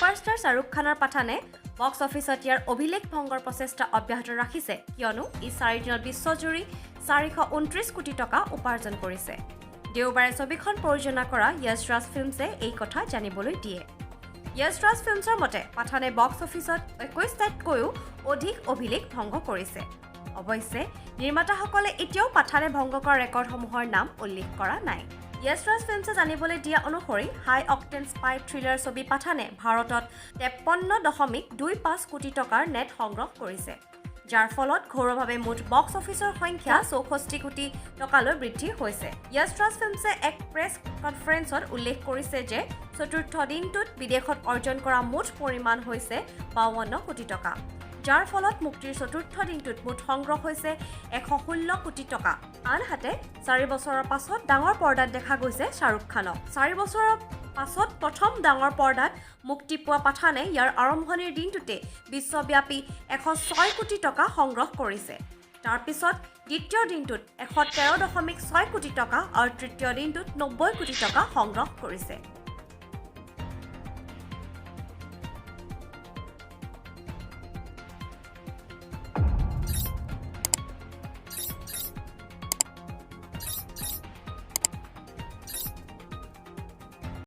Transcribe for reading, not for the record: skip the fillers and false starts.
superstar Shahrukh খানৰ পাঠানে box অফিচত ইয়াৰ অভিলেখ ভংগৰ প্ৰচেষ্টা অব্যাহত ৰাখিছে কিয়নো ই 4 দিনত বিশ্বজুৰি 429 কোটি টকা উপাৰ্জন কৰিছে দেওবাৰে ছবিখন পৰিচালনা কৰা য়শ ৰাজ ফিল্মছে এই কথা জানিবলৈ দিয়ে য়শ ৰাজ ফিল্মছৰ মতে পাঠানে বক্স অফিচত 21টাতকৈও অধিক অভিলেখ ভংগ কৰিছে অৱশ্যে নিৰ্মাতাসকলে এতিয়াও পাঠানে ভংগ কৰা ৰেকৰ্ডসমূহৰ নাম উল্লেখ কৰা নাই য়শ ৰাজ ফিল্মছে জানিবলৈ দিয়া অনুসৰি হাই অক্টেন স্পাই থ্ৰিলাৰ ছবি পাঠানে ভাৰতত 53.25 কোটি টকাৰ নেট সংগ্ৰহ কৰিছে যাৰ ফলত ঘৰুৱাভাৱে মুঠ বক্স অফিচৰ সংখ্যা 64 কোটি টকালৈ বৃদ্ধি হৈছে য়শ ৰাজ ফিল্মছে এক প্ৰেছ কনফাৰেন্সত উল্লেখ কৰিছে যে চতুৰ্থ দিনটোত বিদেশত অৰ্জন কৰা মুঠ পৰিমাণ হৈছে 52 কোটি টকা যাৰ ফলত মুক্তিৰ চতুৰ্থ দিনটোত মুঠ সংগ্ৰহ হৈছে 116 কোটি টকা আনহাতে 4 বছৰৰ পাছত ডাঙৰ পৰ্দাত দেখা গৈছে শাহৰুখ খানক 4 বছৰৰ পাছত প্ৰথম ডাঙৰ পৰ্দাত মুক্তি পোৱা পাঠানে ইয়াৰ আৰম্ভণিৰ দিনটোতে বিশ্বব্যাপী 106 কোটি টকা সংগ্ৰহ কৰিছে তাৰ পিছত দ্বিতীয় দিনটোত 113.6 কোটি টকা আৰু তৃতীয় দিনটোত 90 কোটি টকা সংগ্ৰহ কৰিছে